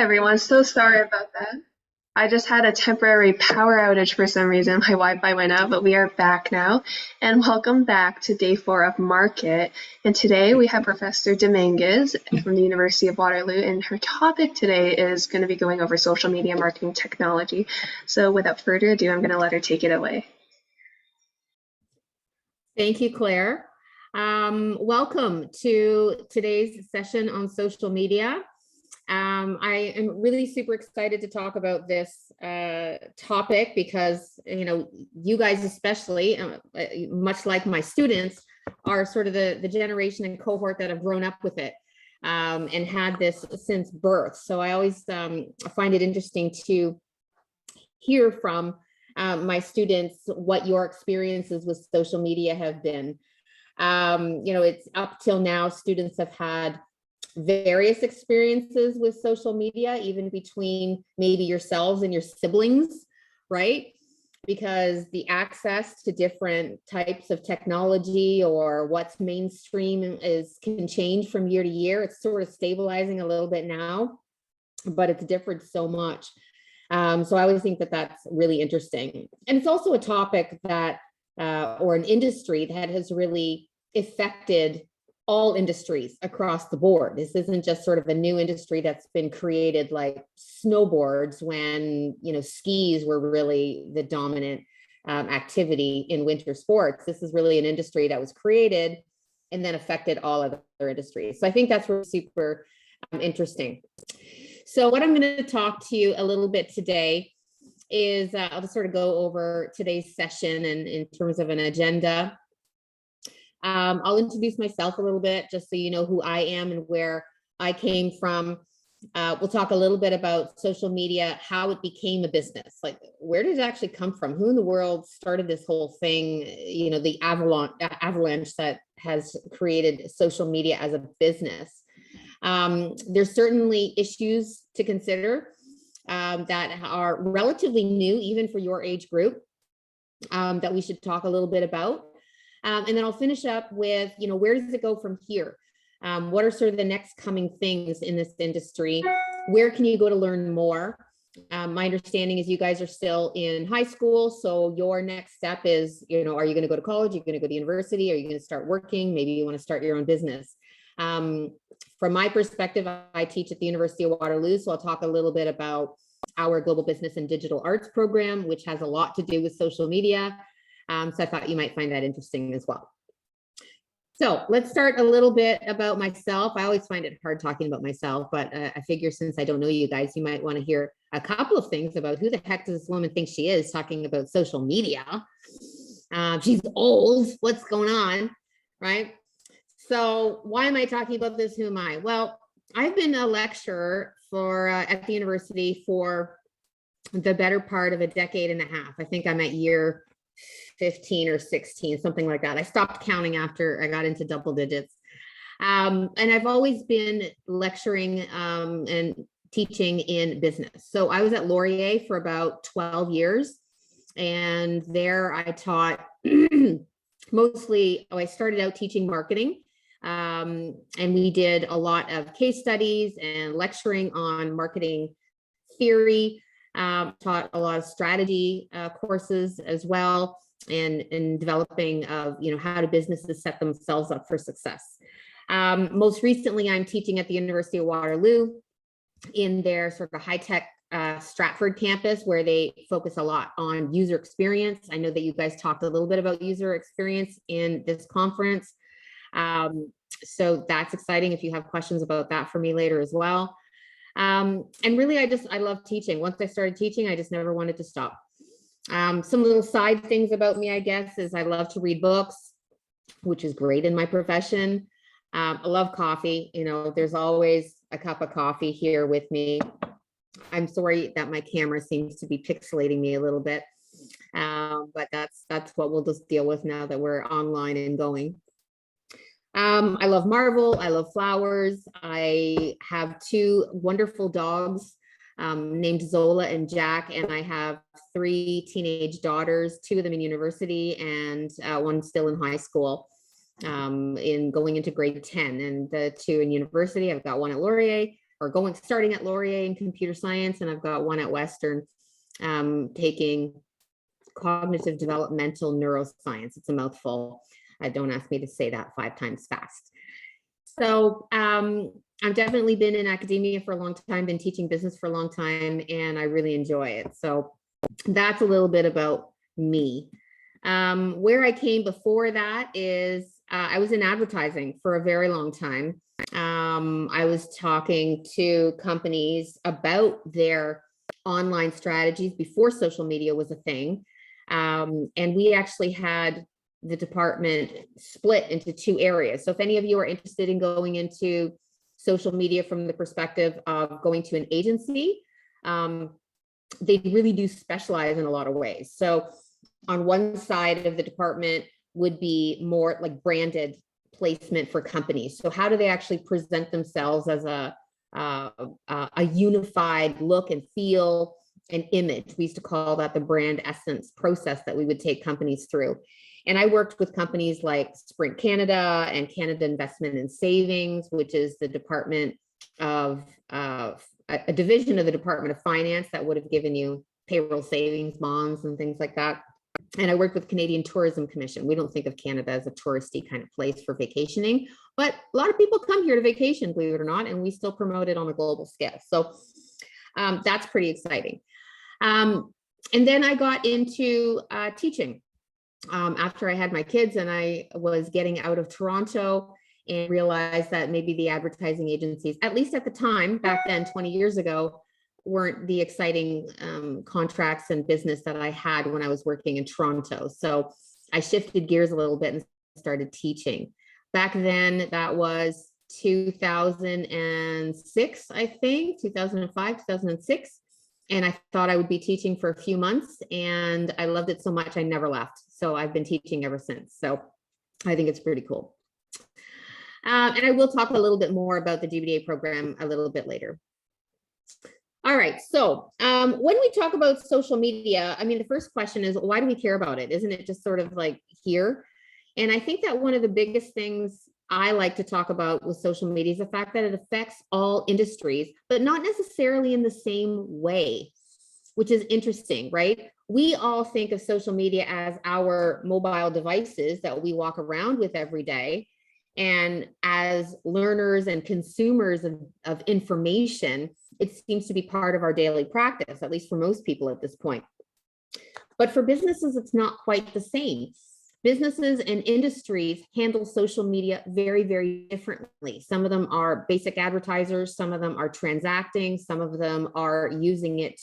Everyone, so sorry about that. I just had a temporary power outage for some reason. My Wi-Fi went out, but we are back now. And welcome back to day 4 of Market. And today we have Professor Dominguez from the University of Waterloo, and her topic today is going to be going over social media marketing technology. So without further ado, I'm going to let her take it away. Thank you, Claire. Welcome to today's session on social media. I am really super excited to talk about this topic because, you guys especially, much like my students, are sort of the generation and cohort that have grown up with it and had this since birth. So I always find it interesting to hear from my students what your experiences with social media have been. It's up till now, students have had various experiences with social media, even between maybe yourselves and your siblings, right? Because the access to different types of technology or what's mainstream can change from year to year. It's sort of stabilizing a little bit now, but it's differed so much. So I always think that that's really interesting. And it's also a topic that, or an industry that has really affected all industries across the board. This isn't just sort of a new industry that's been created like snowboards when, skis were really the dominant activity in winter sports. This is really an industry that was created and then affected all other industries. So I think that's really super interesting. So what I'm going to talk to you a little bit today is I'll just sort of go over today's session and in terms of an agenda. I'll introduce myself a little bit just so you know who I am and where I came from. We'll talk a little bit about social media, how it became a business. Like, where did it actually come from? Who in the world started this whole thing? The avalanche that has created social media as a business. There's certainly issues to consider that are relatively new, even for your age group, that we should talk a little bit about. And then I'll finish up with, where does it go from here? What are sort of the next coming things in this industry? Where can you go to learn more? My understanding is you guys are still in high school. So your next step is, are you going to go to college? Are you going to go to university? Are you going to start working? Maybe you want to start your own business. From my perspective, I teach at the University of Waterloo. So I'll talk a little bit about our global business and digital arts program, which has a lot to do with social media. So I thought you might find that interesting as well. So let's start a little bit about myself. I always find it hard talking about myself, but I figure since I don't know you guys, you might want to hear a couple of things about who the heck does this woman think she is talking about social media. She's old. What's going on, right? So why am I talking about this? Who am I? Well, I've been a lecturer at the university for the better part of a decade and a half. I think I'm at year 15 or 16, something like that. I stopped counting after I got into double digits. And I've always been lecturing and teaching in business. So I was at Laurier for about 12 years. And there I taught I started out teaching marketing. And we did a lot of case studies and lecturing on marketing theory, taught a lot of strategy courses as well, and developing of, how do businesses set themselves up for success. Most recently, I'm teaching at the University of Waterloo in their sort of high-tech Stratford campus, where they focus a lot on user experience. I know that you guys talked a little bit about user experience in this conference. So that's exciting if you have questions about that for me later as well. And really, I love teaching. Once I started teaching, I just never wanted to stop. Some little side things about me, I guess, is I love to read books, which is great in my profession. I love coffee. There's always a cup of coffee here with me. I'm sorry that my camera seems to be pixelating me a little bit, but that's what we'll just deal with now that we're online and going. I love Marvel. I love flowers. I have 2 wonderful dogs named Zola and Jack, and I have 3 teenage daughters, 2 of them in university and 1 still in high school. in going into grade 10, and the 2 in university. I've got 1 at Laurier, starting at Laurier in computer science, and I've got one at Western taking cognitive developmental neuroscience. It's a mouthful. Don't ask me to say that 5 times fast. So I've definitely been in academia for a long time, been teaching business for a long time, and I really enjoy it. So that's a little bit about me. Where I came before that is I was in advertising for a very long time. I was talking to companies about their online strategies before social media was a thing. And we actually had the department split into 2 areas. So if any of you are interested in going into social media from the perspective of going to an agency, they really do specialize in a lot of ways. So on one side of the department would be more like branded placement for companies. So how do they actually present themselves as a unified look and feel and image? We used to call that the brand essence process that we would take companies through. And I worked with companies like Sprint Canada and Canada Investment and Savings, which is the department of a division of the Department of Finance that would have given you payroll savings bonds and things like that. And I worked with Canadian Tourism Commission. We don't think of Canada as a touristy kind of place for vacationing, but a lot of people come here to vacation, believe it or not, and we still promote it on a global scale. So that's pretty exciting. And then I got into teaching after I had my kids, and I was getting out of Toronto and realized that maybe the advertising agencies, at least at the time, back then, 20 years ago, weren't the exciting contracts and business that I had when I was working in Toronto. So I shifted gears a little bit and started teaching. Back then, that was 2006, I think, 2005, 2006. And I thought I would be teaching for a few months, and I loved it so much I never left. So I've been teaching ever since. So I think it's pretty cool. And I will talk a little bit more about the GBDA program a little bit later. All right, so when we talk about social media, I mean, the first question is, why do we care about it? Isn't it just sort of like here? And I think that one of the biggest things I like to talk about with social media is the fact that it affects all industries, but not necessarily in the same way, which is interesting, right? We all think of social media as our mobile devices that we walk around with every day. And as learners and consumers of information, it seems to be part of our daily practice, at least for most people at this point. But for businesses, it's not quite the same. Businesses and industries handle social media very, very differently. Some of them are basic advertisers, some of them are transacting, some of them are using it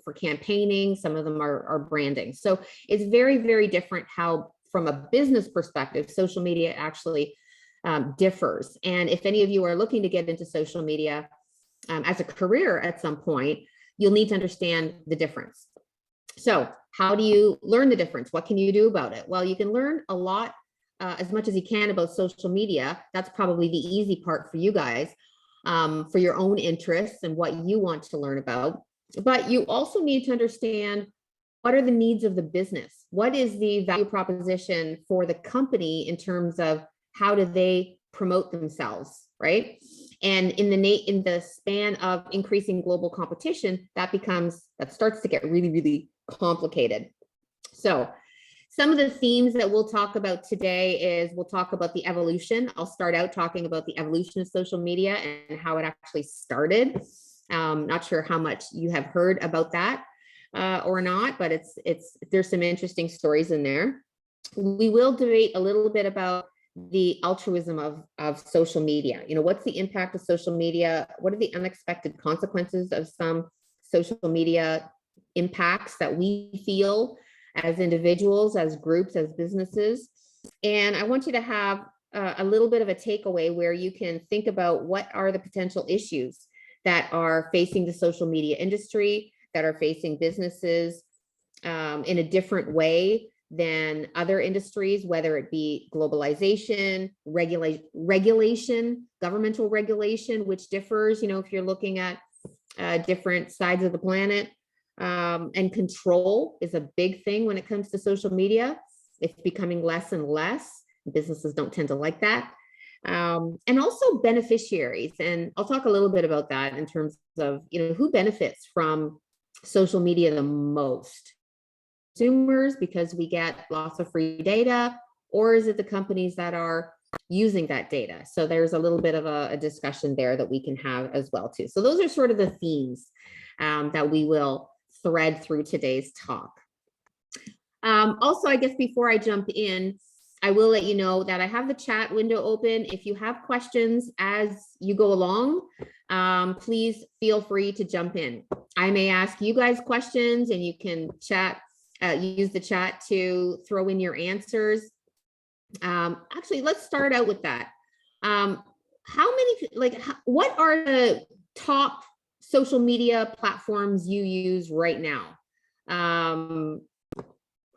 for campaigning, some of them are branding. So it's very, very different how, from a business perspective, social media actually differs. And if any of you are looking to get into social media as a career at some point, you'll need to understand the difference. So how do you learn the difference? What can you do about it? Well, you can learn a lot, as much as you can about social media. That's probably the easy part for you guys, for your own interests and what you want to learn about. But you also need to understand, what are the needs of the business? What is the value proposition for the company in terms of how do they promote themselves, right? And in the span of increasing global competition, that starts to get really, really complicated. So some of the themes that we'll talk about today is we'll talk about the evolution. I'll start out talking about the evolution of social media and how it actually started. Not sure how much you have heard about that or not, but there's some interesting stories in there. We will debate a little bit about the altruism of social media. You know, what's the impact of social media? What are the unexpected consequences of some social media impacts that we feel as individuals, as groups, as businesses? And I want you to have a little bit of a takeaway where you can think about what are the potential issues that are facing the social media industry, that are facing businesses in a different way than other industries, whether it be globalization, regulation, governmental regulation, which differs, you know, if you're looking at different sides of the planet. And control is a big thing when it comes to social media. It's becoming less and less. Businesses don't tend to like that. and also beneficiaries. And I'll talk a little bit about that in terms of, who benefits from social media the most. Consumers, because we get lots of free data, or is it the companies that are using that data? So there's a little bit of a discussion there that we can have as well too. So those are sort of the themes that we will thread through today's talk. Also, I guess before I jump in, I will let you know that I have the chat window open. If you have questions as you go along, please feel free to jump in. I may ask you guys questions and you can use the chat to throw in your answers. Actually, let's start out with that. What are the top social media platforms you use right now?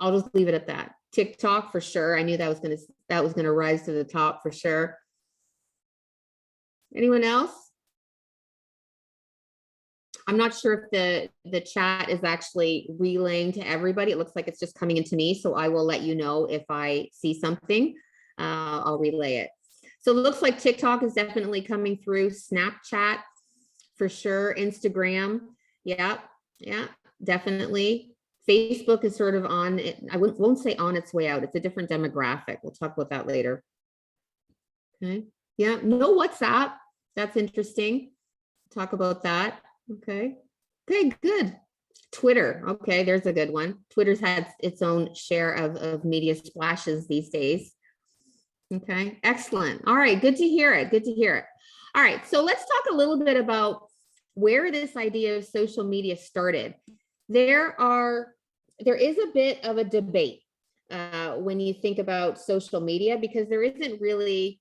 I'll just leave it at that. TikTok for sure. I knew that was gonna rise to the top for sure. Anyone else? I'm not sure if the chat is actually relaying to everybody. It looks like it's just coming into me, so I will let you know if I see something. I'll relay it. So it looks like TikTok is definitely coming through. Snapchat for sure. Instagram, yeah, definitely. Facebook is sort of on it. I won't say on its way out. It's a different demographic. We'll talk about that later. Okay. Yeah. No WhatsApp. That's interesting. Talk about that. Okay. Okay. Good. Twitter. Okay. There's a good one. Twitter's had its own share of media splashes these days. Okay. Excellent. All right. Good to hear it. Good to hear it. All right. So let's talk a little bit about where this idea of social media started. There is a bit of a debate when you think about social media, because there isn't really,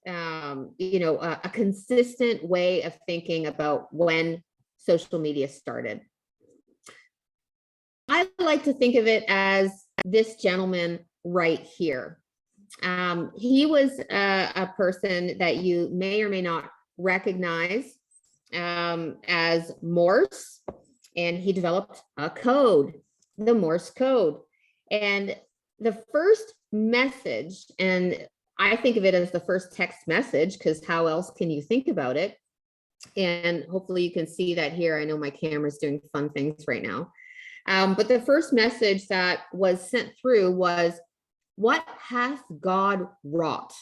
a consistent way of thinking about when social media started. I like to think of it as this gentleman right here. He was a person that you may or may not recognize as Morse. And he developed a code, the Morse code. And the first message, and I think of it as the first text message, because how else can you think about it? And hopefully you can see that here. I know my camera's doing fun things right now. But the first message that was sent through was, "What hath God wrought?"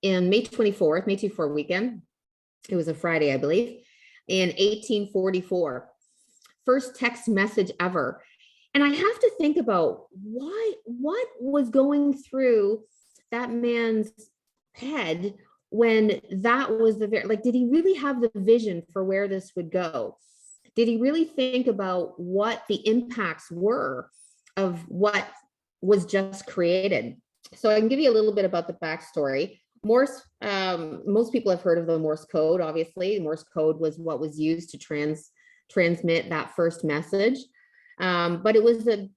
In May 24th weekend. It was a Friday, I believe, in 1844. First text message ever. And I have to think about what was going through that man's head when that was did he really have the vision for where this would go? Did he really think about what the impacts were of what was just created? So I can give you a little bit about the backstory. Morse, most people have heard of the Morse code, obviously. Morse code was what was used to transmit that first message. But it was the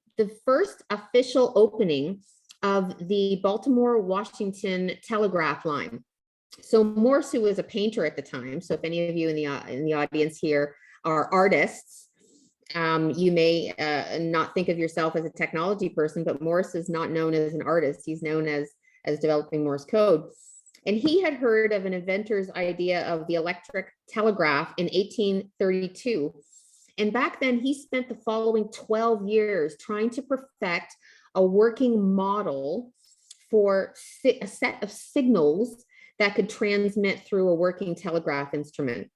first official opening of the Baltimore-Washington telegraph line. So Morse, who was a painter at the time, so if any of you in the audience here are artists, you may not think of yourself as a technology person, but Morse is not known as an artist. He's known as developing Morse code. And he had heard of an inventor's idea of the electric telegraph in 1832. And back then he spent the following 12 years trying to perfect a working model for a set of signals that could transmit through a working telegraph instrument.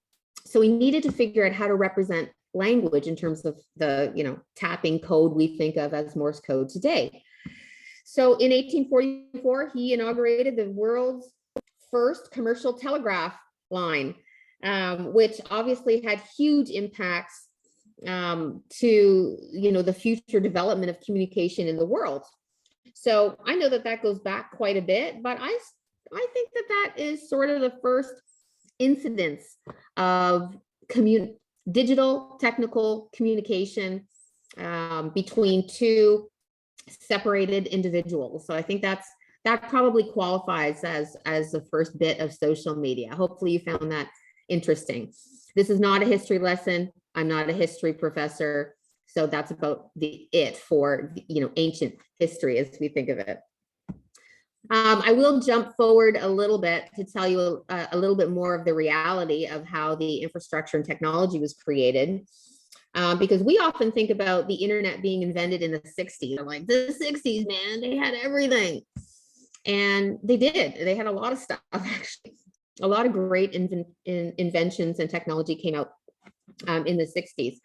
So he needed to figure out how to represent language in terms of the tapping code we think of as Morse code today. So in 1844, he inaugurated the world's first commercial telegraph line, which obviously had huge impacts to the future development of communication in the world. So I know that goes back quite a bit, but I think that is sort of the first incidence of digital technical communication between two separated individuals. So I think that probably qualifies as the first bit of social media. Hopefully you found that interesting. This is not a history lesson. I'm not a history professor. So that's about it for ancient history as we think of it. I will jump forward a little bit to tell you a little bit more of the reality of how the infrastructure and technology was created. Because we often think about the internet being invented in the 60s. They're like, the 60s, man, they had everything. And they did. They had a lot of stuff, actually. A lot of great inventions and technology came out in the 60s.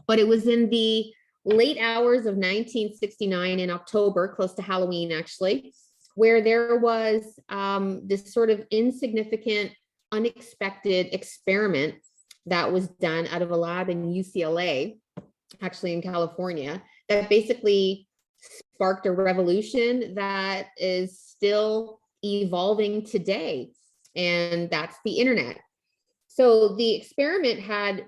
But it was in the late hours of 1969 in October, close to Halloween, actually, where there was this sort of insignificant, unexpected experiment that was done out of a lab in UCLA, actually in California, that basically sparked a revolution that is still evolving today. And that's the internet. So the experiment had,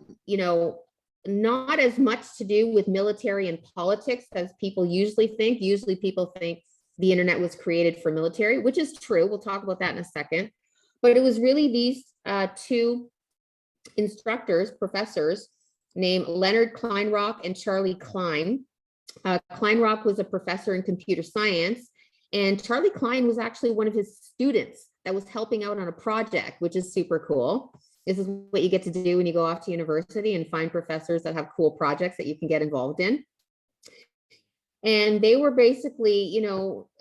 not as much to do with military and politics as people usually think. Usually people think the internet was created for military, which is true. We'll talk about that in a second. But it was really these two instructors, professors, named Leonard Kleinrock and Charlie Klein. Kleinrock was a professor in computer science, and Charlie Klein was actually one of his students that was helping out on a project, which is super cool. This is what you get to do when you go off to university and find professors that have cool projects that you can get involved in. And they were basically,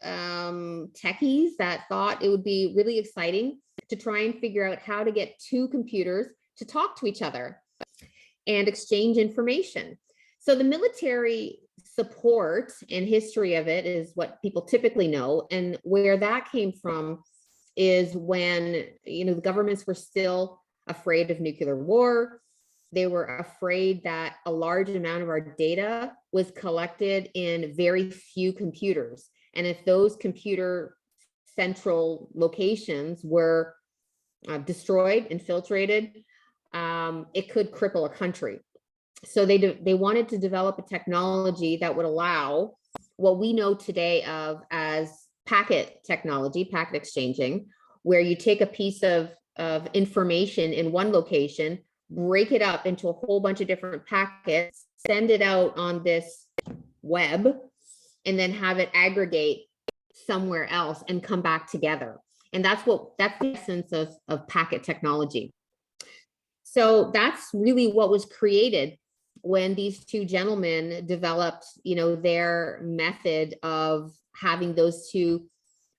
techies that thought it would be really exciting to try and figure out how to get two computers to talk to each other and exchange information. So the military support and history of it is what people typically know. And where that came from is when, the governments were still afraid of nuclear war. They were afraid that a large amount of our data was collected in very few computers. And if those computer central locations were destroyed, infiltrated, it could cripple a country. So they wanted to develop a technology that would allow what we know today of as packet technology, packet exchanging, where you take a piece of information in one location, break it up into a whole bunch of different packets, send it out on this web, and then have it aggregate somewhere else and come back together. And that's the essence of packet technology. So that's really what was created when these two gentlemen developed, their method of having those two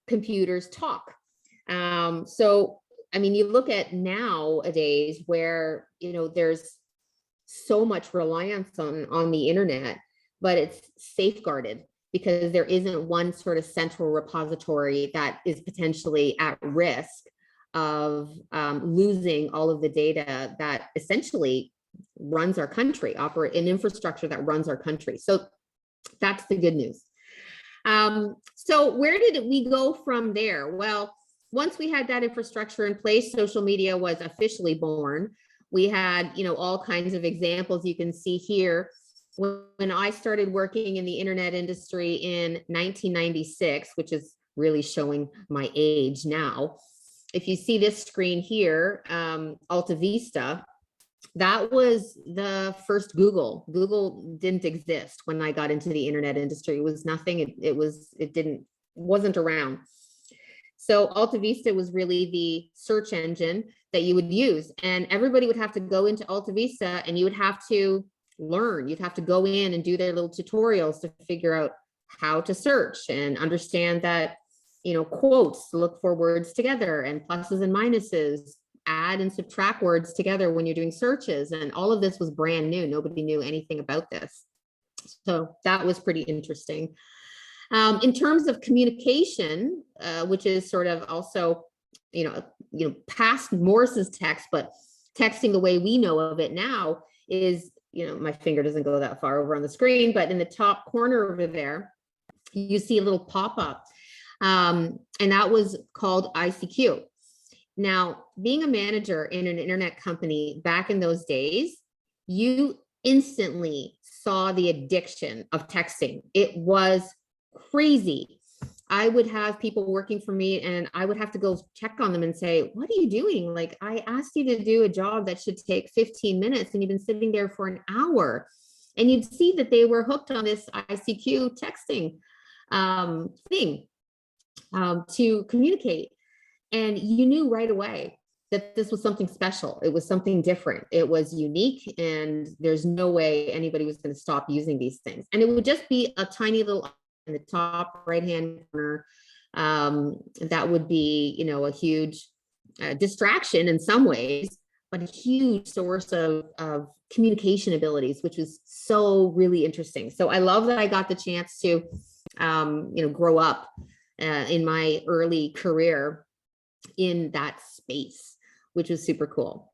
computers talk. So, you look at nowadays where, there's so much reliance on the internet, but it's safeguarded because there isn't one sort of central repository that is potentially at risk of losing all of the data that essentially runs our country, operate an infrastructure that runs our country. So that's the good news. So where did we go from there? Well, once we had that infrastructure in place, social media was officially born. We had, all kinds of examples you can see here. When I started working in the internet industry in 1996, which is really showing my age now. If you see this screen here, Alta Vista, that was the first Google. Google didn't exist when I got into the internet industry. It was nothing. It wasn't around. So Alta Vista was really the search engine that you would use, and everybody would have to go into Alta Vista and you would have to learn. You'd have to go in and do their little tutorials to figure out how to search and understand that, quotes, look for words together and pluses and minuses, add and subtract words together when you're doing searches. And all of this was brand new. Nobody knew anything about this. So that was pretty interesting. In terms of communication, which is sort of also, past Morse's text, but texting the way we know of it now is, my finger doesn't go that far over on the screen, but in the top corner over there, you see a little pop-up, and that was called ICQ. Now, being a manager in an internet company back in those days, you instantly saw the addiction of texting. It was crazy. I would have people working for me and I would have to go check on them and say, what are you doing? Like, I asked you to do a job that should take 15 minutes and you've been sitting there for an hour. And you'd see that they were hooked on this ICQ texting thing. to communicate. And you knew right away that this was something special. It was something different. It was unique, and there's no way anybody was going to stop using these things. And it would just be a tiny little in the top right-hand corner. That would be, a huge distraction in some ways, but a huge source of communication abilities, which was so really interesting. So I love that I got the chance to, grow up in my early career in that space, which was super cool.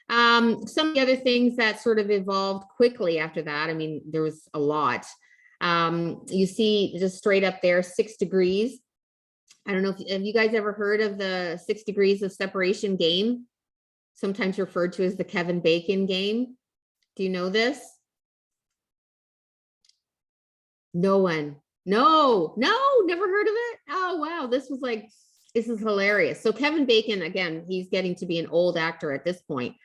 Some of the other things that sort of evolved quickly after that, I mean, there was a lot. You see just straight up there, 6 degrees. I don't know if have you guys ever heard of the 6 degrees of separation game, sometimes referred to as the Kevin Bacon game. Do you know this? No one. No, never heard of it. Oh, wow. This is hilarious. So Kevin Bacon, again, he's getting to be an old actor at this point.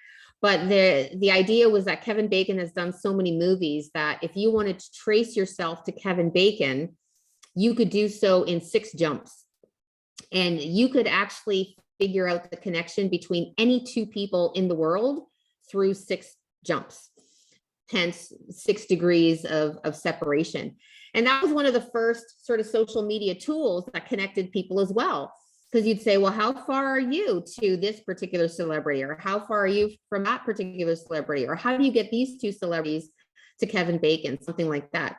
But the idea was that Kevin Bacon has done so many movies that if you wanted to trace yourself to Kevin Bacon, you could do so in 6 jumps. And you could actually figure out the connection between any 2 people in the world through 6 jumps, hence 6 degrees of separation. And that was one of the first sort of social media tools that connected people as well. Because you'd say, well, how far are you to this particular celebrity? Or how far are you from that particular celebrity? Or how do you get these 2 celebrities to Kevin Bacon? Something like that.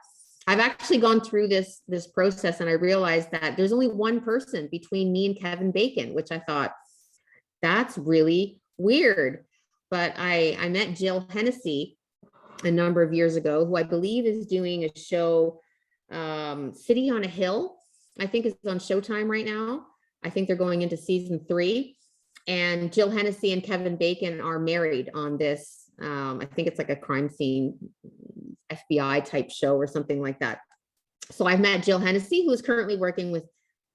I've actually gone through this process, and I realized that there's only one person between me and Kevin Bacon, which I thought, that's really weird. But I met Jill Hennessy a number of years ago, who I believe is doing a show, City on a Hill. I think it's on Showtime right now. I think they're going into season 3. And Jill Hennessy and Kevin Bacon are married on this. I think it's like a crime scene FBI type show or something like that. So I've met Jill Hennessy, who is currently working with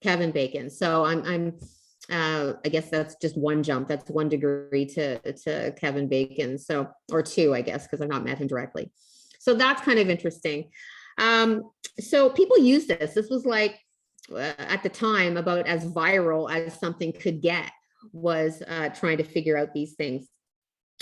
Kevin Bacon. So I guess that's just 1 jump. That's 1 degree to Kevin Bacon. So, or 2, I guess, because I've not met him directly. So that's kind of interesting. So people use this. This was like, at the time, about as viral as something could get, was trying to figure out these things.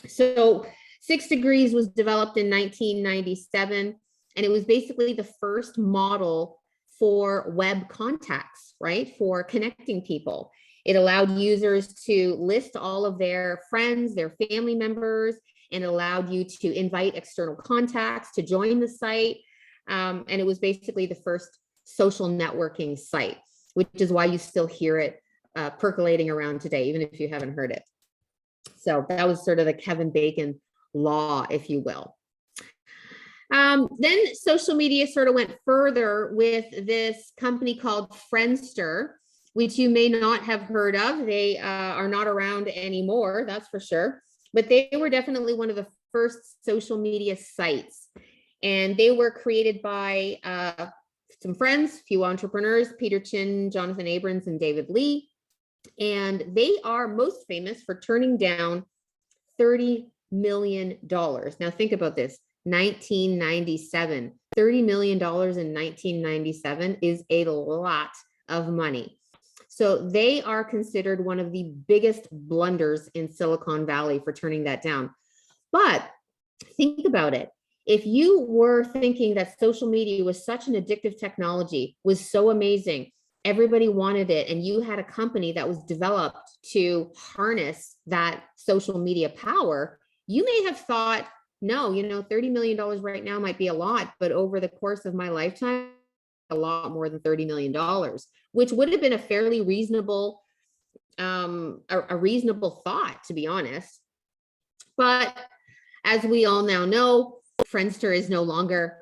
So 6 degrees was developed in 1997, and it was basically the first model for web contacts, right? For connecting people. It allowed users to list all of their friends, their family members, and allowed you to invite external contacts to join the site. And it was basically the first social networking site, which is why you still hear it percolating around today, even if you haven't heard it. So that was sort of the Kevin Bacon law, if you will. Then social media sort of went further with this company called Friendster, which you may not have heard of. They are not around anymore, that's for sure. But they were definitely one of the first social media sites. And they were created by some friends, a few entrepreneurs, Peter Chin, Jonathan Abrams, and David Lee. And they are most famous for turning down $30 million. Now think about this, 1997, $30 million in 1997 is a lot of money. So they are considered one of the biggest blunders in Silicon Valley for turning that down. But think about it. If you were thinking that social media was such an addictive technology, was so amazing, everybody wanted it, and you had a company that was developed to harness that social media power, you may have thought, no, $30 million right now might be a lot, but over the course of my lifetime, a lot more than $30 million, which would have been a fairly reasonable, a reasonable thought, to be honest. But as we all now know, Friendster is no longer.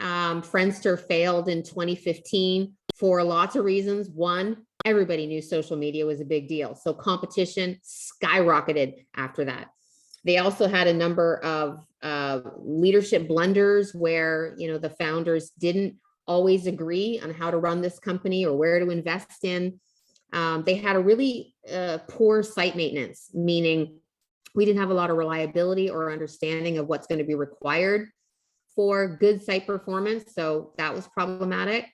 Friendster failed in 2015 for lots of reasons. One, everybody knew social media was a big deal, so competition skyrocketed after that. They also had a number of leadership blunders where the founders didn't always agree on how to run this company or where to invest in. They had a really poor site maintenance, meaning we didn't have a lot of reliability or understanding of what's going to be required for good site performance. So that was problematic.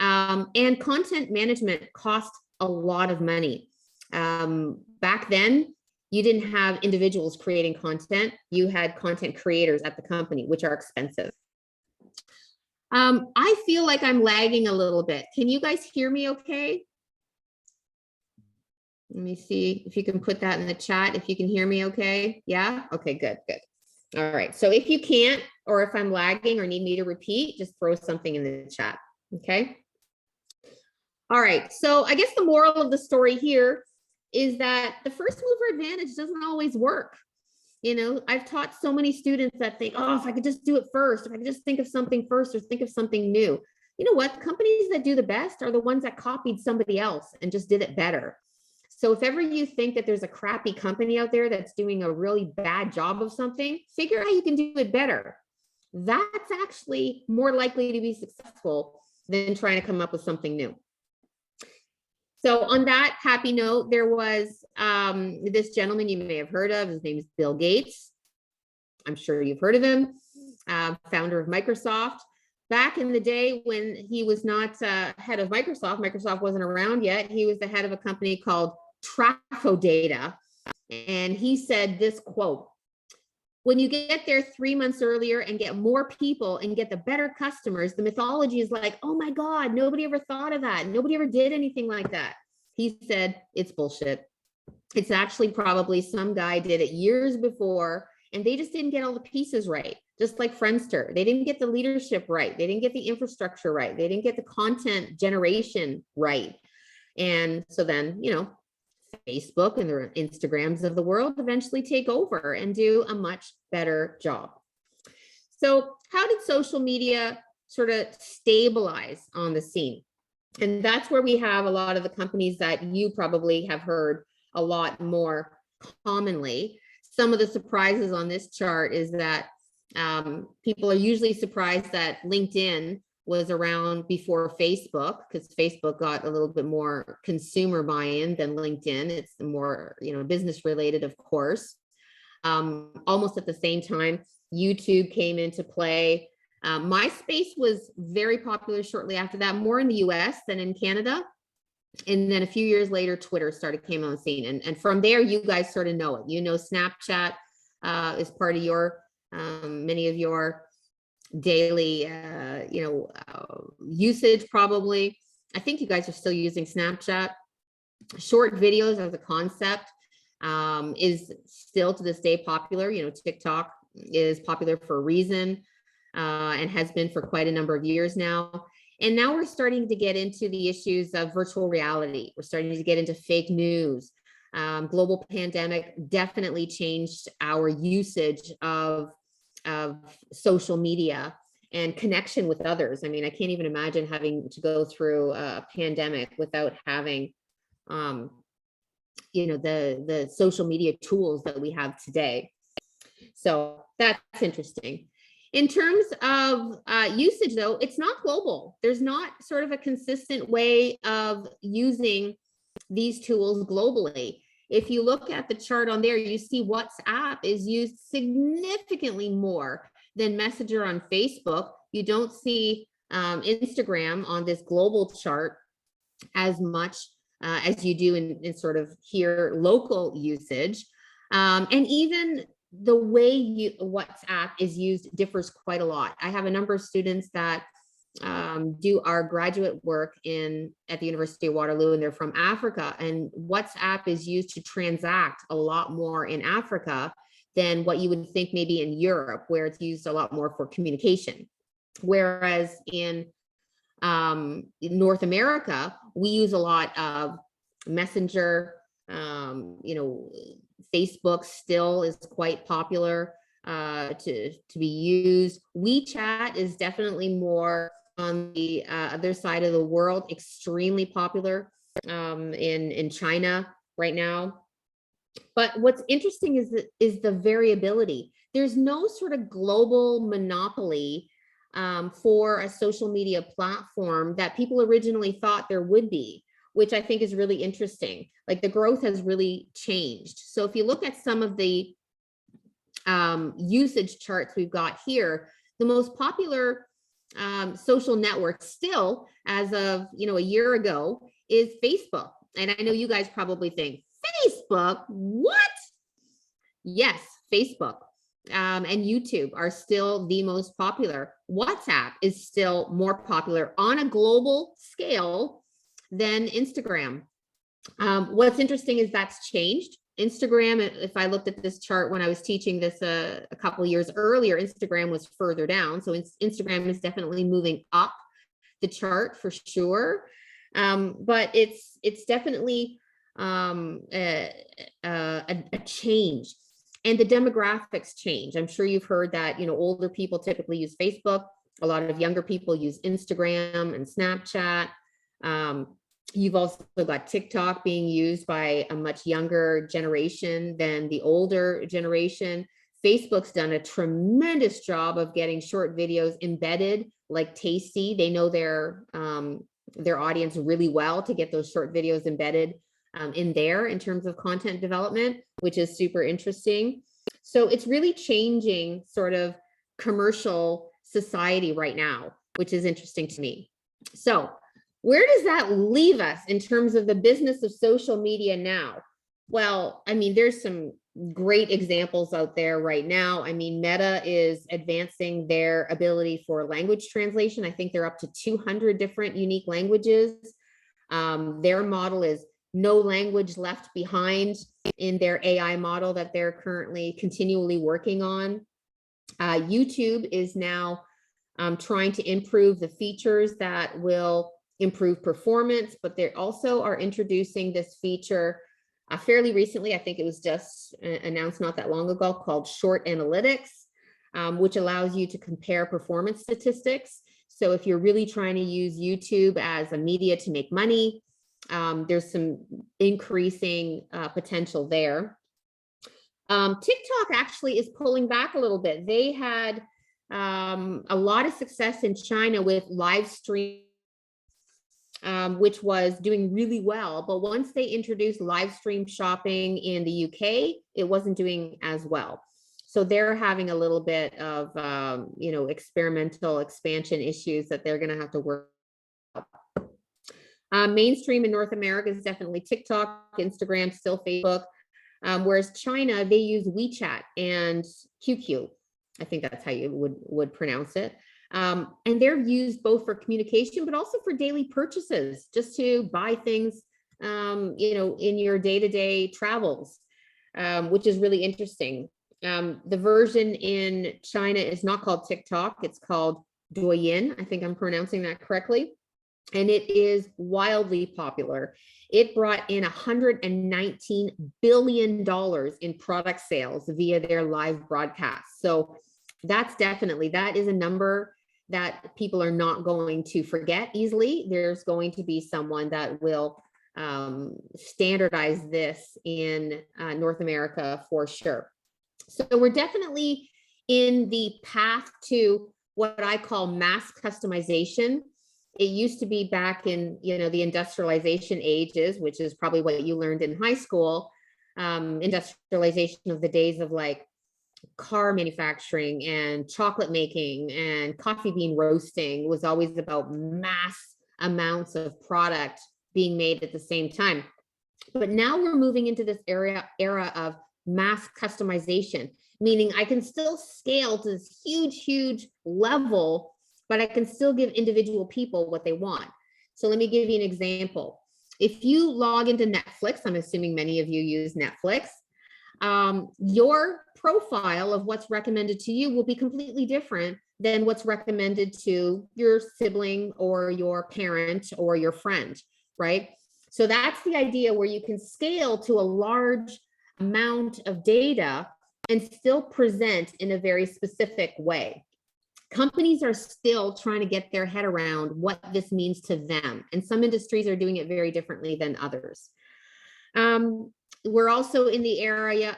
And content management cost a lot of money. Back then, you didn't have individuals creating content. You had content creators at the company, which are expensive. I feel like I'm lagging a little bit. Can you guys hear me okay? Let me see if you can put that in the chat, if you can hear me okay. Yeah? Okay, good, good. All right, so if you can't, or if I'm lagging or need me to repeat, just throw something in the chat, okay? All right, so I guess the moral of the story here is that the first mover advantage doesn't always work. You know, I've taught so many students that think, oh, if I could just do it first, if I could just think of something first or think of something new. You know what? Companies that do the best are the ones that copied somebody else and just did it better. So if ever you think that there's a crappy company out there that's doing a really bad job of something, figure out how you can do it better. That's actually more likely to be successful than trying to come up with something new. So on that happy note, there was this gentleman you may have heard of. His name is Bill Gates. I'm sure you've heard of him, founder of Microsoft. Back in the day when he was not head of Microsoft, Microsoft wasn't around yet, he was the head of a company called Tabatha. And he said this quote, "When you get there 3 months earlier and get more people and get the better customers, the mythology is like, oh my God, nobody ever thought of that. Nobody ever did anything like that." He said, it's bullshit. It's actually probably some guy did it years before and they just didn't get all the pieces right. Just like Friendster, they didn't get the leadership right. They didn't get the infrastructure right. They didn't get the content generation right. And so then, you know, Facebook and the Instagrams of the world eventually take over and do a much better job. So how did social media sort of stabilize on the scene? And that's where we have a lot of the companies that you probably have heard a lot more commonly. Some of the surprises on this chart is that people are usually surprised that LinkedIn was around before Facebook, because Facebook got a little bit more consumer buy-in than LinkedIn. It's more, you know, business related, of course. Almost at the same time, YouTube came into play. MySpace was very popular shortly after that, more in the US than in Canada. And then a few years later, Twitter came on the scene. And from there, you guys sort of know it. You know, Snapchat is part of your, many of your daily, usage probably. I think you guys are still using Snapchat. Short videos as a concept is still to this day popular. You know, TikTok is popular for a reason and has been for quite a number of years now. And now we're starting to get into the issues of virtual reality. We're starting to get into fake news. Global pandemic definitely changed our usage of social media and connection with others. I mean, I can't even imagine having to go through a pandemic without having, the social media tools that we have today. So that's interesting. In terms of usage, though, it's not global. There's not sort of a consistent way of using these tools globally. If you look at the chart on there, you see WhatsApp is used significantly more than Messenger on Facebook. You don't see Instagram on this global chart as much as you do in sort of here local usage. And even the way WhatsApp is used differs quite a lot. I have a number of students that do our graduate work at the University of Waterloo, and they're from Africa, and WhatsApp is used to transact a lot more in Africa than what you would think maybe in Europe, where it's used a lot more for communication. Whereas in North America, we use a lot of Messenger, Facebook still is quite popular to be used. WeChat is definitely more on the other side of the world, extremely popular in China right now. But what's interesting is the variability. There's no sort of global monopoly for a social media platform that people originally thought there would be, which I think is really interesting. Like, the growth has really changed. So if you look at some of the usage charts we've got here, the most popular social network still, as of, a year ago, is Facebook. And I know you guys probably think, Facebook, what? Yes, Facebook and YouTube are still the most popular. WhatsApp is still more popular on a global scale than Instagram. What's interesting is that's changed. Instagram, if I looked at this chart when I was teaching this a couple years earlier, Instagram was further down. So Instagram is definitely moving up the chart for sure. But it's definitely a change. And the demographics change. I'm sure you've heard that, older people typically use Facebook. A lot of younger people use Instagram and Snapchat. You've also got TikTok being used by a much younger generation than the older generation. Facebook's done a tremendous job of getting short videos embedded, like Tasty. They know their audience really well to get those short videos embedded in there in terms of content development, which is super interesting. So it's really changing sort of commercial society right now, which is interesting to me. So where does that leave us in terms of the business of social media now? Well, I mean, there's some great examples out there right now. I mean, Meta is advancing their ability for language translation. I think they're up to 200 different unique languages. Their model is no language left behind in their AI model that they're currently continually working on. YouTube is now trying to improve the features that will improve performance, but they also are introducing this feature fairly recently. I think it was just announced not that long ago, called Short Analytics, which allows you to compare performance statistics. So if you're really trying to use YouTube as a media to make money, there's some increasing potential there. TikTok actually is pulling back a little bit. They had a lot of success in China with live stream, which was doing really well. But once they introduced live stream shopping in the UK, it wasn't doing as well. So they're having a little bit of, experimental expansion issues that they're going to have to work out. Mainstream in North America is definitely TikTok, Instagram, still Facebook. Whereas China, they use WeChat and QQ. I think that's how you would pronounce it. And they're used both for communication, but also for daily purchases, just to buy things, in your day-to-day travels, which is really interesting. The version in China is not called TikTok. It's called Douyin. I think I'm pronouncing that correctly. And it is wildly popular. It brought in $119 billion in product sales via their live broadcast. So that is a number that people are not going to forget easily. There's going to be someone that will standardize this in North America for sure. So we're definitely in the path to what I call mass customization. It used to be back in, the industrialization ages, which is probably what you learned in high school, industrialization of the days of like car manufacturing and chocolate making and coffee bean roasting was always about mass amounts of product being made at the same time. But now we're moving into this era of mass customization, meaning I can still scale to this huge level, but I can still give individual people what they want. So let me give you an example. If you log into Netflix, I'm assuming many of you use Netflix, your profile of what's recommended to you will be completely different than what's recommended to your sibling or your parent or your friend, right? So that's the idea, where you can scale to a large amount of data and still present in a very specific way. Companies are still trying to get their head around what this means to them. And some industries are doing it very differently than others. We're also in the era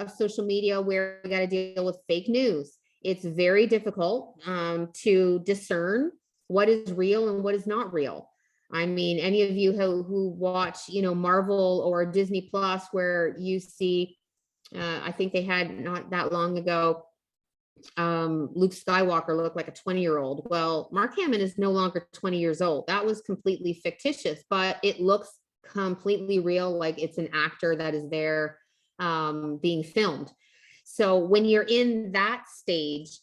of social media where we got to deal with fake news. It's very difficult to discern what is real and what is not real. I mean, any of you who watch, Marvel or Disney Plus, where you see, I think they had not that long ago, Luke Skywalker looked like a 20-year-old. Well, Mark Hamill is no longer 20 years old. That was completely fictitious, but it looks completely real, like it's an actor that is there being filmed. So when you're in that stage,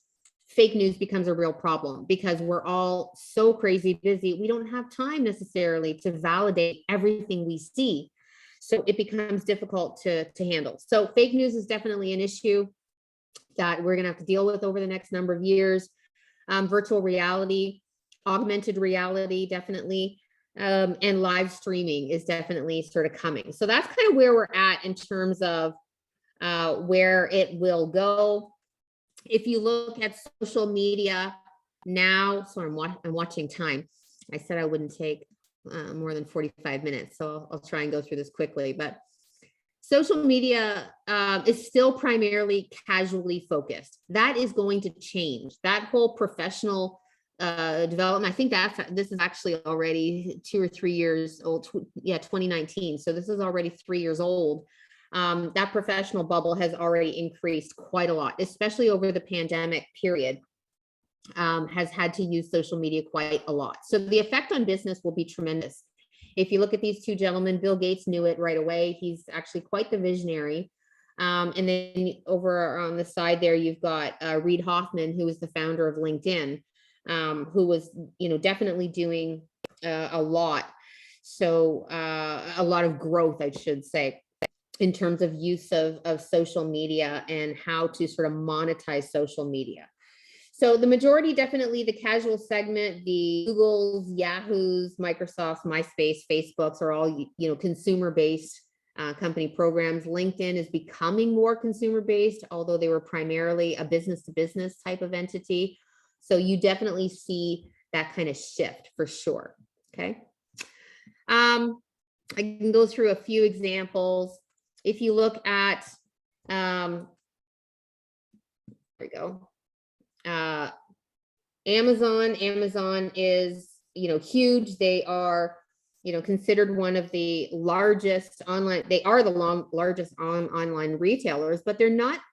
fake news becomes a real problem because we're all so crazy busy. We don't have time necessarily to validate everything we see. So it becomes difficult to handle. So fake news is definitely an issue that we're going to have to deal with over the next number of years. Virtual reality, augmented reality, definitely. And live streaming is definitely sort of coming. So that's kind of where we're at in terms of where it will go. If you look at social media now, so I'm watching time. I said I wouldn't take more than 45 minutes, so I'll try and go through this quickly. But social media is still primarily casually focused. That is going to change. That whole professional development, I think this is actually already 2 or 3 years old. 2019. So this is already 3 years old. That professional bubble has already increased quite a lot, especially over the pandemic period, has had to use social media quite a lot. So the effect on business will be tremendous. If you look at these two gentlemen, Bill Gates knew it right away. He's actually quite the visionary. And then over on the side there, you've got Reid Hoffman, who is the founder of LinkedIn, who was, definitely doing a lot. So a lot of growth, I should say, in terms of use of social media and how to sort of monetize social media. So the majority, definitely the casual segment, the Googles, Yahoos, Microsofts, MySpace, Facebooks are all, consumer-based company programs. LinkedIn is becoming more consumer-based, although they were primarily a business-to-business type of entity. So you definitely see that kind of shift for sure, okay? I can go through a few examples. If you look at, there we go. Amazon is, huge. They are, considered one of the largest online, they are the largest online retailers, but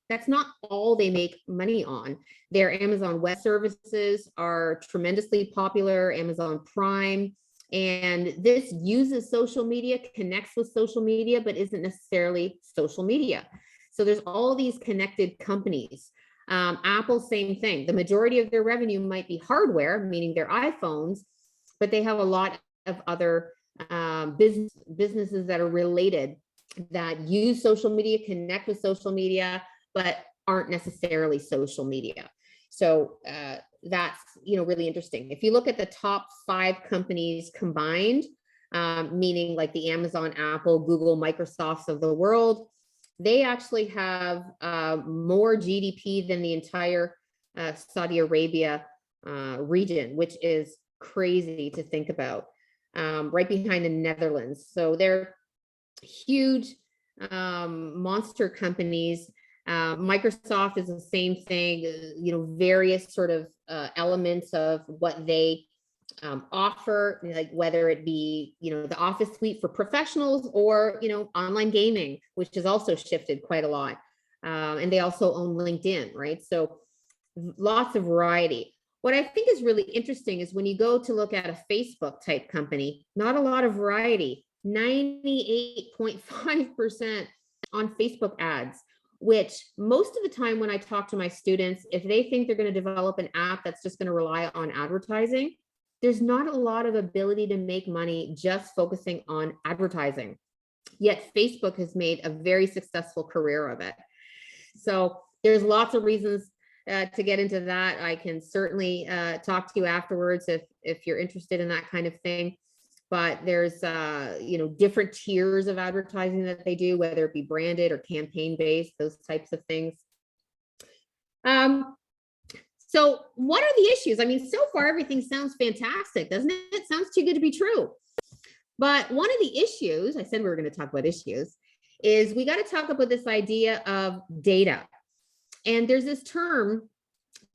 that's not all they make money on. Their Amazon Web Services are tremendously popular, Amazon Prime, and this uses social media, connects with social media, but isn't necessarily social media. So there's all these connected companies. Apple, same thing. The majority of their revenue might be hardware, meaning their iPhones, but they have a lot of other businesses that are related that use social media, connect with social media, but aren't necessarily social media. So that's, really interesting. If you look at the top 5 companies combined, meaning like the Amazon, Apple, Google, Microsofts of the world, they actually have more GDP than the entire Saudi Arabia region, which is crazy to think about, right behind the Netherlands. So they're huge monster companies. Microsoft is the same thing, various sort of elements of what they offer, like whether it be, the office suite for professionals or, online gaming, which has also shifted quite a lot. And they also own LinkedIn, right? So lots of variety. What I think is really interesting is when you go to look at a Facebook type company, not a lot of variety, 98.5% on Facebook ads, which most of the time when I talk to my students, if they think they're going to develop an app that's just going to rely on advertising, there's not a lot of ability to make money just focusing on advertising. Yet Facebook has made a very successful career of it. So there's lots of reasons to get into that. I can certainly talk to you afterwards if you're interested in that kind of thing. But there's different tiers of advertising that they do, whether it be branded or campaign based, those types of things. So what are the issues? I mean, so far everything sounds fantastic, doesn't it? It sounds too good to be true. But one of the issues, I said we were going to talk about issues, is we got to talk about this idea of data. And there's this term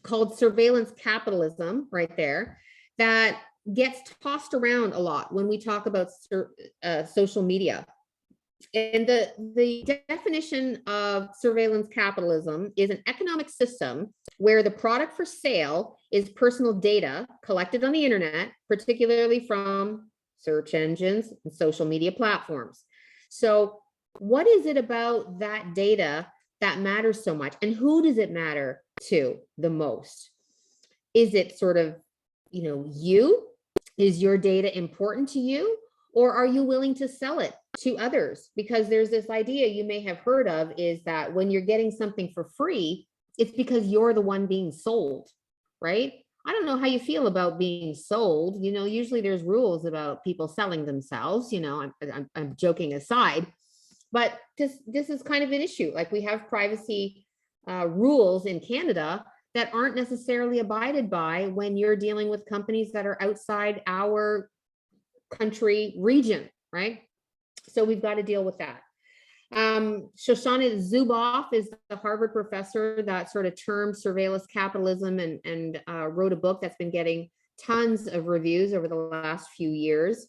called surveillance capitalism right there that gets tossed around a lot when we talk about social media. And the definition of surveillance capitalism is an economic system where the product for sale is personal data collected on the internet, particularly from search engines and social media platforms. So what is it about that data that matters so much? And who does it matter to the most? Is it sort of, you? Is your data important to you? Or are you willing to sell it to others? Because there's this idea you may have heard of, is that when you're getting something for free, it's because you're the one being sold, right? I don't know how you feel about being sold. Usually there's rules about people selling themselves. I'm joking aside, but this is kind of an issue. Like, we have privacy rules in Canada that aren't necessarily abided by when you're dealing with companies that are outside our country region, right? So we've got to deal with that. Shoshana Zuboff is the Harvard professor that sort of termed surveillance capitalism and wrote a book that's been getting tons of reviews over the last few years.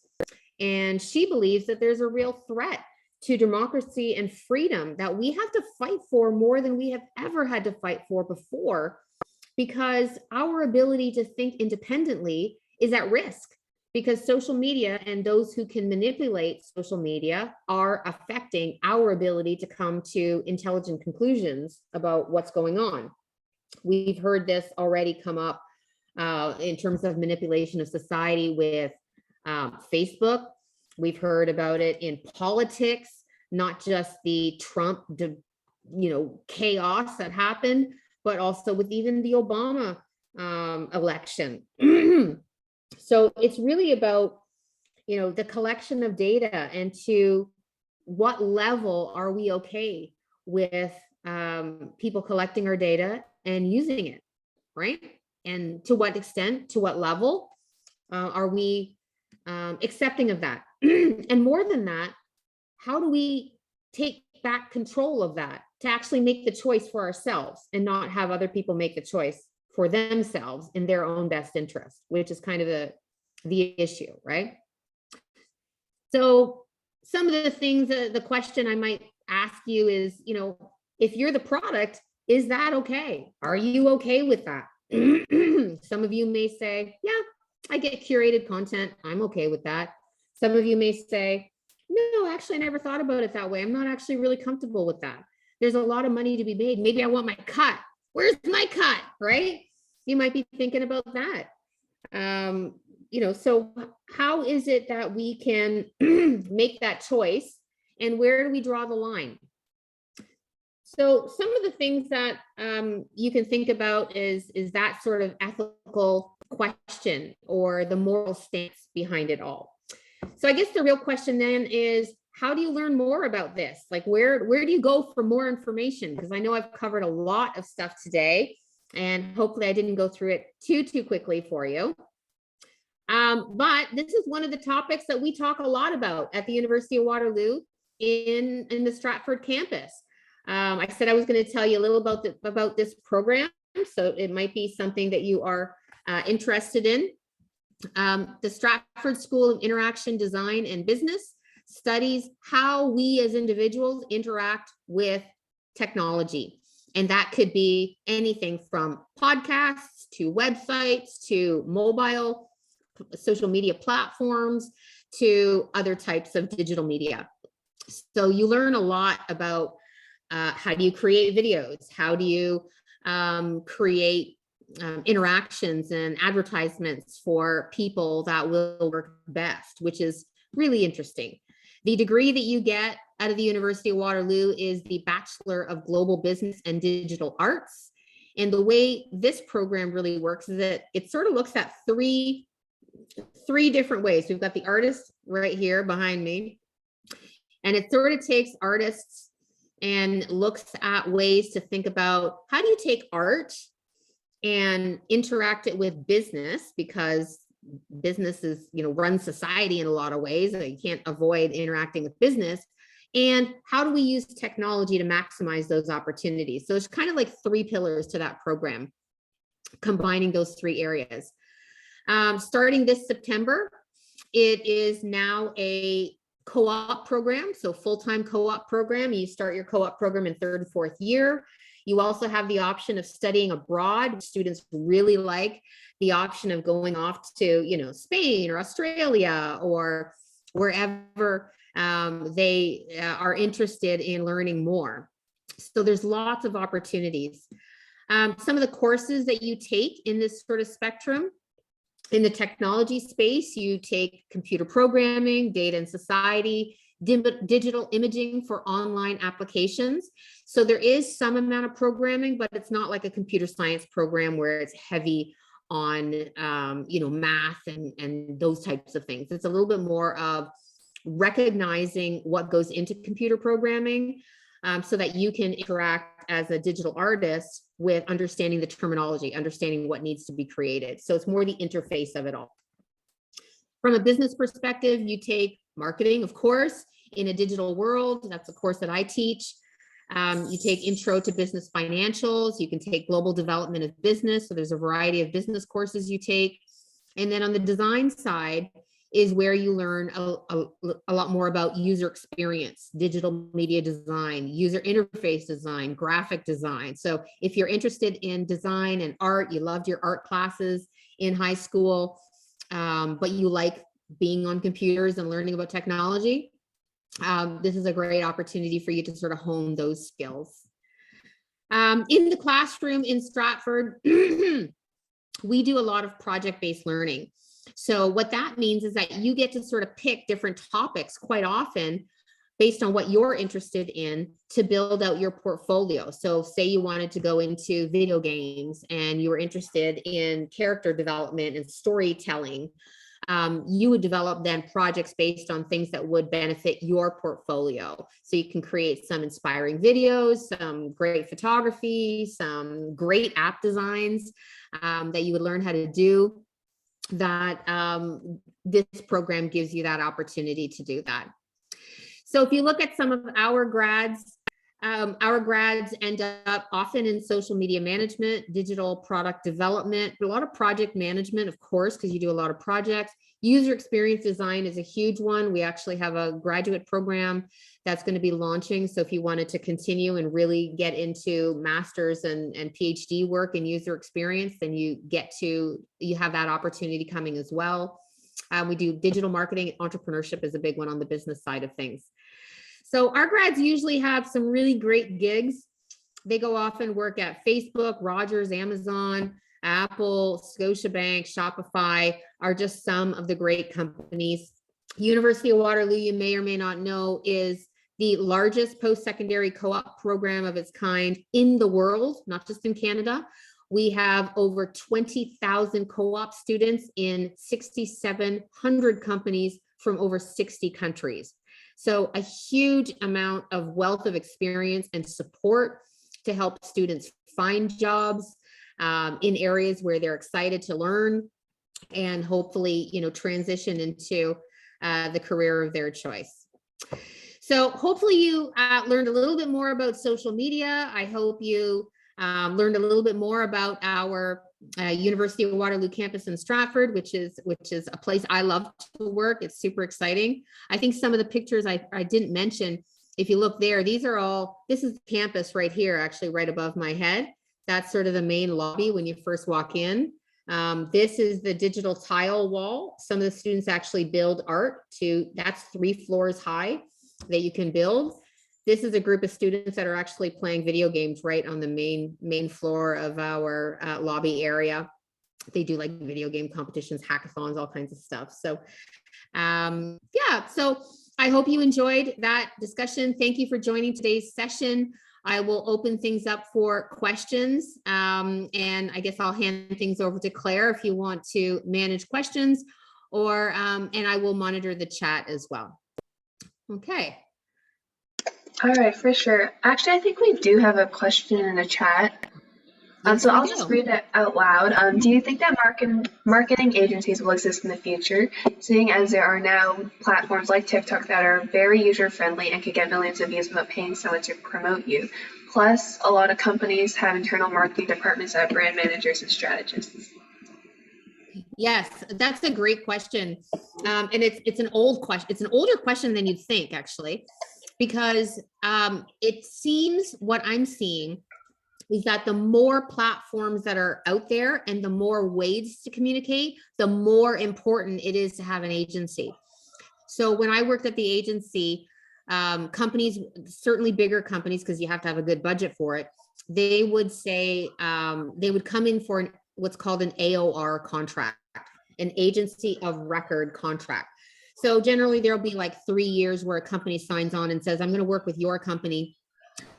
And she believes that there's a real threat to democracy and freedom that we have to fight for more than we have ever had to fight for before, because our ability to think independently is at risk, because social media and those who can manipulate social media are affecting our ability to come to intelligent conclusions about what's going on. We've heard this already come up in terms of manipulation of society with Facebook. We've heard about it in politics, not just the Trump, chaos that happened, but also with even the Obama election. So it's really about, the collection of data, and to what level are we okay with people collecting our data and using it, right? And to what extent, to what level are we accepting of that? And more than that, how do we take back control of that to actually make the choice for ourselves and not have other people make the choice for themselves in their own best interest, which is kind of the issue, right? So some of the things, the question I might ask you is, if you're the product, is that okay? Are you okay with that? Some of you may say, yeah, I get curated content. I'm okay with that. Some of you may say, no, actually, I never thought about it that way. I'm not actually really comfortable with that. There's a lot of money to be made. Maybe I want my cut. Where's my cut, right? You might be thinking about that. So how is it that we can make that choice, and where do we draw the line? So some of the things that you can think about is that sort of ethical question or the moral stance behind it all. So I guess the real question then is, how do you learn more about this? Like, where do you go for more information? Because I know I've covered a lot of stuff today, and hopefully I didn't go through it too quickly for you. But this is one of the topics that we talk a lot about at the University of Waterloo in the Stratford campus. I said I was going to tell you a little about this program, so it might be something that you are interested in. The Stratford School of Interaction Design and Business studies how we as individuals interact with technology. And that could be anything from podcasts to websites to mobile social media platforms to other types of digital media. So you learn a lot about how do you create videos? How do you create interactions and advertisements for people that will work best, which is really interesting. The degree that you get out of the University of Waterloo is the Bachelor of Global Business and Digital Arts. And the way this program really works is that it sort of looks at three different ways. We've got the artist right here behind me, and it sort of takes artists and looks at ways to think about how do you take art and interact it with business, because businesses, run society in a lot of ways, and you can't avoid interacting with business. And how do we use technology to maximize those opportunities? So it's kind of like three pillars to that program, combining those three areas. Starting this September, it is now a co-op program, so full-time co-op program. You start your co-op program in 3rd and 4th year. You also have the option of studying abroad. Students really like the option of going off to, Spain or Australia or wherever they are interested in learning more. So there's lots of opportunities. Some of the courses that you take in this sort of spectrum: in the technology space, you take computer programming, data and society, digital imaging for online applications. So there is some amount of programming, but it's not like a computer science program where it's heavy on, math and those types of things. It's a little bit more of recognizing what goes into computer programming, so that you can interact as a digital artist with understanding the terminology, understanding what needs to be created. So it's more the interface of it all. From a business perspective, you take marketing, of course, in a digital world. That's a course that I teach. You take intro to business financials. You can take global development of business. So there's a variety of business courses you take. And then on the design side is where you learn a lot more about user experience, digital media design, user interface design, graphic design. So if you're interested in design and art, you loved your art classes in high school, but you like being on computers and learning about technology, this is a great opportunity for you to sort of hone those skills. In the classroom in Stratford, we do a lot of project-based learning. So what that means is that you get to sort of pick different topics quite often based on what you're interested in to build out your portfolio. So say you wanted to go into video games and you were interested in character development and storytelling, you would develop then projects based on things that would benefit your portfolio. So you can create some inspiring videos, some great photography, some great app designs that you would learn how to do. That this program gives you that opportunity to do that. So if you look at some of our grads end up often in social media management, digital product development, a lot of project management, of course, because you do a lot of projects. User experience design is a huge one. We actually have a graduate program that's going to be launching. So if you wanted to continue and really get into master's and PhD work in user experience, then you have that opportunity coming as well. We do digital marketing. Entrepreneurship is a big one on the business side of things. So our grads usually have some really great gigs. They go off and work at Facebook, Rogers, Amazon, Apple, Scotiabank, Shopify are just some of the great companies. University of Waterloo, you may or may not know, is the largest post-secondary co-op program of its kind in the world, not just in Canada. We have over 20,000 co-op students in 6,700 companies from over 60 countries. So a huge amount of wealth of experience and support to help students find jobs in areas where they're excited to learn and hopefully, transition into the career of their choice. So hopefully you learned a little bit more about social media. I hope you learned a little bit more about our University of Waterloo campus in Stratford, which is a place I love to work. It's super exciting. I think some of the pictures I didn't mention, if you look there, this is the campus right here, actually right above my head. That's sort of the main lobby when you first walk in. This is the digital tile wall. Some of the students actually build art that's 3 floors high that you can build. This is a group of students that are actually playing video games right on the main floor of our lobby area. They do like video game competitions, hackathons, all kinds of stuff. So so I hope you enjoyed that discussion. Thank you for joining today's session. I will open things up for questions, and I guess I'll hand things over to Claire if you want to manage questions, or and I will monitor the chat as well. Okay. All right, for sure. Actually, I think we do have a question in the chat. Yes, So I'll just read it out loud. Do you think that marketing agencies will exist in the future, seeing as there are now platforms like TikTok that are very user-friendly and could get millions of views without paying someone to promote you? Plus, a lot of companies have internal marketing departments that have brand managers and strategists. Yes, that's a great question. And it's an old question. It's an older question than you'd think, actually, because it seems what I'm seeing is that the more platforms that are out there and the more ways to communicate, the more important it is to have an agency. So when I worked at the agency, companies, certainly bigger companies, because you have to have a good budget for it, they would say they would come in for what's called an AOR contract, an agency of record contract. So generally there'll be like 3 years where a company signs on and says, I'm going to work with your company.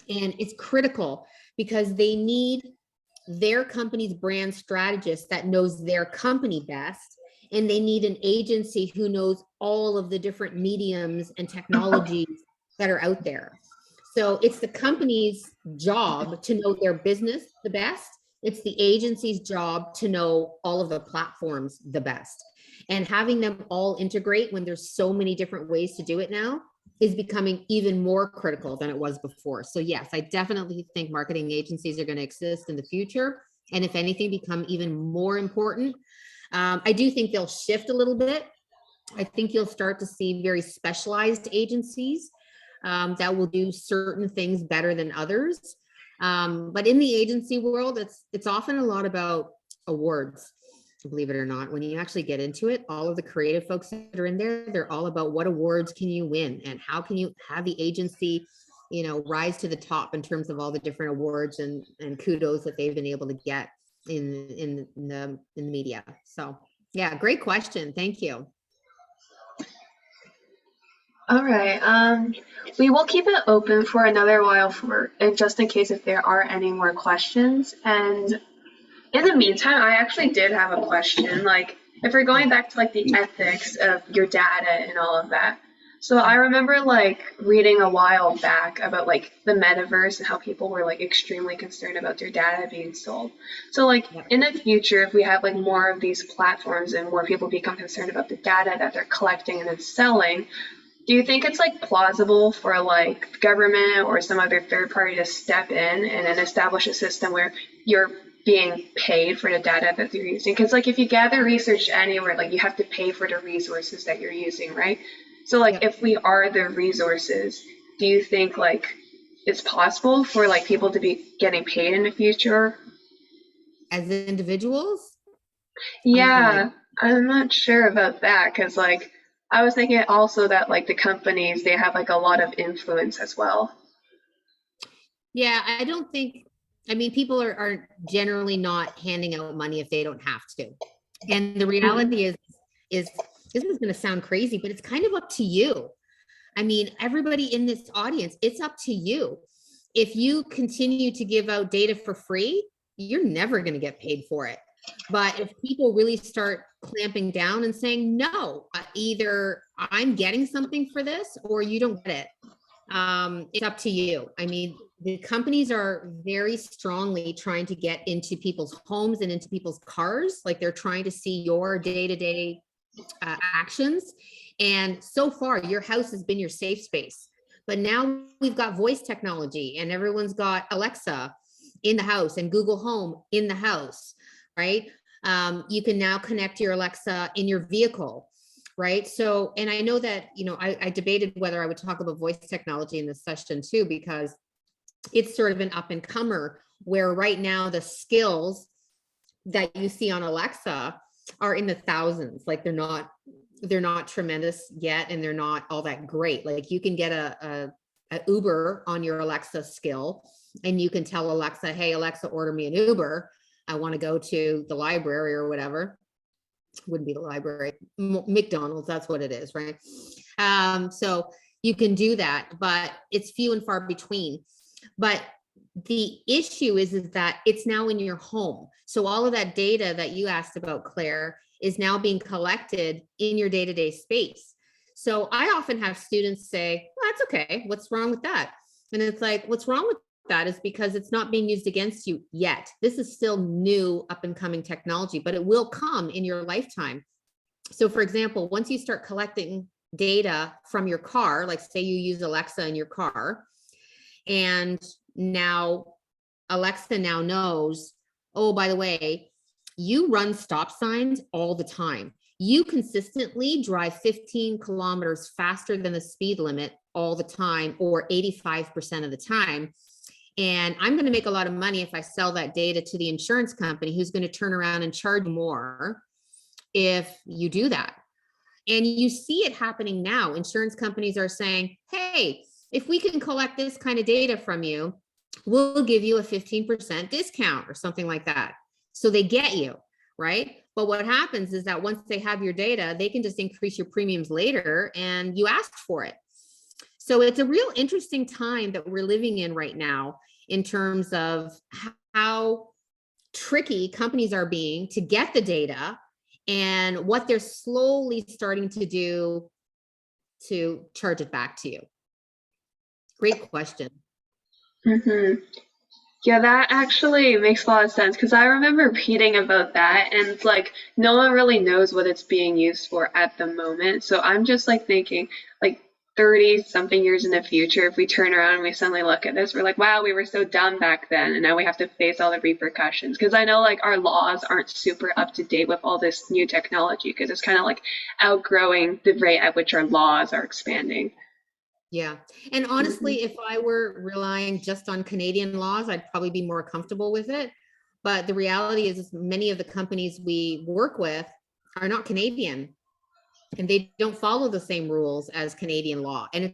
And it's critical because they need their company's brand strategist that knows their company best. And they need an agency who knows all of the different mediums and technologies that are out there. So it's the company's job to know their business the best. It's the agency's job to know all of the platforms the best. And having them all integrate when there's so many different ways to do it now is becoming even more critical than it was before. So yes, I definitely think marketing agencies are going to exist in the future. And if anything, become even more important. I do think they'll shift a little bit. I think you'll start to see very specialized agencies that will do certain things better than others. But in the agency world, it's often a lot about awards, believe it or not. When you actually get into it, all of the creative folks that are in there, they're all about what awards can you win and how can you have the agency, rise to the top in terms of all the different awards and kudos that they've been able to get in the media. So yeah, great question. Thank you. All right. We will keep it open for another while just in case if there are any more questions. And in the meantime, I actually did have a question. Like, if we're going back to like the ethics of your data and all of that. So I remember like reading a while back about like the metaverse and how people were like extremely concerned about their data being sold. So like in the future, if we have like more of these platforms and more people become concerned about the data that they're collecting and then selling, do you think it's like plausible for like government or some other third party to step in and then establish a system where you're being paid for the data that you're using? Because like if you gather research anywhere, like you have to pay for the resources that you're using, right? So like if we are the resources, do you think like it's possible for like people to be getting paid in the future? As individuals? Yeah, I'm not sure about that because like I was thinking also that like the companies, they have like a lot of influence as well. Yeah, I don't think, I mean, people are generally not handing out money if they don't have to. And the reality is this is going to sound crazy, but it's kind of up to you. I mean, everybody in this audience, it's up to you. If you continue to give out data for free, you're never going to get paid for it. But if people really start clamping down and saying, no, either I'm getting something for this or you don't get it, it's up to you. I mean, the companies are very strongly trying to get into people's homes and into people's cars. Like they're trying to see your day-to-day actions. And so far, your house has been your safe space. But now we've got voice technology and everyone's got Alexa in the house and Google Home in the house, right? You can now connect your Alexa in your vehicle, right? So, and I know that, I debated whether I would talk about voice technology in this session too, because it's sort of an up and comer where right now the skills that you see on Alexa are in the thousands. Like they're not tremendous yet, and they're not all that great. Like you can get a Uber on your Alexa skill, and you can tell Alexa, hey, Alexa, order me an Uber. I want to go to the library or whatever. Wouldn't be the library, McDonald's, that's what it is, right? So you can do that, but it's few and far between. But the issue is that it's now in your home. So all of that data that you asked about, Claire, is now being collected in your day-to-day space. So I often have students say, well, that's okay. What's wrong with that? And it's like, what's wrong with that is because it's not being used against you yet. This is still new up and coming technology, but it will come in your lifetime. So for example, once you start collecting data from your car, like say you use Alexa in your car, and now Alexa now knows, oh, by the way, You run stop signs all the time. You consistently drive 15 kilometers faster than the speed limit all the time, or 85% of the time. And I'm going to make a lot of money if I sell that data to the insurance company, who's going to turn around and charge more if you do that. And you see it happening now. Insurance companies are saying, hey, if we can collect this kind of data from you, we'll give you a 15% discount or something like that. So they get you, right? But what happens is that once they have your data, they can just increase your premiums later and you asked for it. So it's a real interesting time that we're living in right now in terms of how tricky companies are being to get the data and what they're slowly starting to do to charge it back to you. Great question. Mm-hmm. Yeah, that actually makes a lot of sense because I remember reading about that and it's like no one really knows what it's being used for at the moment. So I'm just like thinking like 30 something years in the future, if we turn around and we suddenly look at this, we're like, wow, we were so dumb back then and now we have to face all the repercussions. Because I know like our laws aren't super up to date with all this new technology because it's kind of like outgrowing the rate at which our laws are expanding. Yeah. And honestly, if I were relying just on Canadian laws, I'd probably be more comfortable with it. But the reality is many of the companies we work with are not Canadian and they don't follow the same rules as Canadian law. And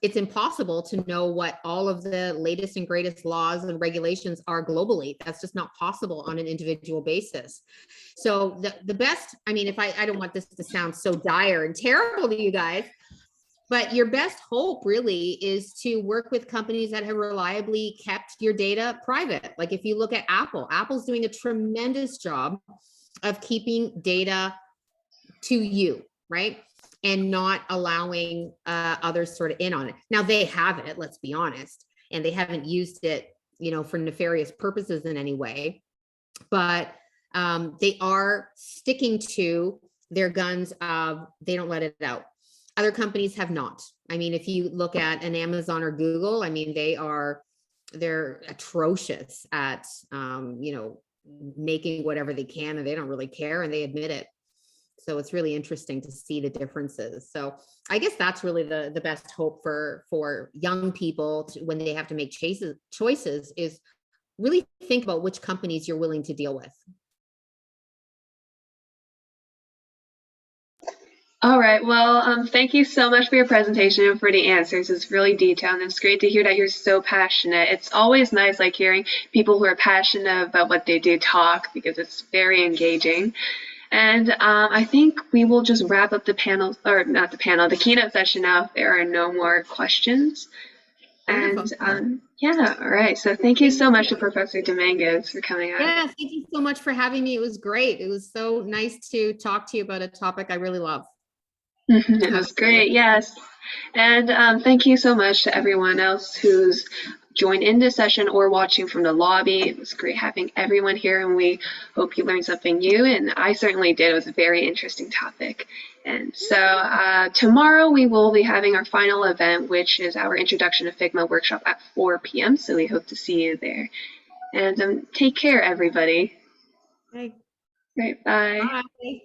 it's impossible to know what all of the latest and greatest laws and regulations are globally. That's just not possible on an individual basis. So the best, I mean, if I don't want this to sound so dire and terrible to you guys, but your best hope really is to work with companies that have reliably kept your data private. Like if you look at Apple, Apple's doing a tremendous job of keeping data to you, right? And not allowing others sort of in on it. Now they have it, let's be honest, and they haven't used it, for nefarious purposes in any way, but they are sticking to their guns of they don't let it out. Other companies have not. I mean, if you look at an Amazon or Google, I mean, they're atrocious at, making whatever they can and they don't really care and they admit it. So it's really interesting to see the differences. So I guess that's really the best hope for young people when they have to make choices is really think about which companies you're willing to deal with. All right. Well, thank you so much for your presentation and for the answers. It's really detailed, and it's great to hear that you're so passionate. It's always nice, like hearing people who are passionate about what they do talk because it's very engaging. And I think we will just wrap up the panel, or not the panel, the keynote session now if there are no more questions. Wonderful. And yeah, all right. So thank you so much to Professor Dominguez for coming on. Yeah, thank you so much for having me. It was great. It was so nice to talk to you about a topic I really love. It was great, yes. And thank you so much to everyone else who's joined in this session or watching from the lobby. It was great having everyone here, and we hope you learned something new, and I certainly did. It was a very interesting topic. And so tomorrow we will be having our final event, which is our Introduction to Figma workshop at 4 p.m., so we hope to see you there. And take care, everybody. Okay. Great, bye. Bye.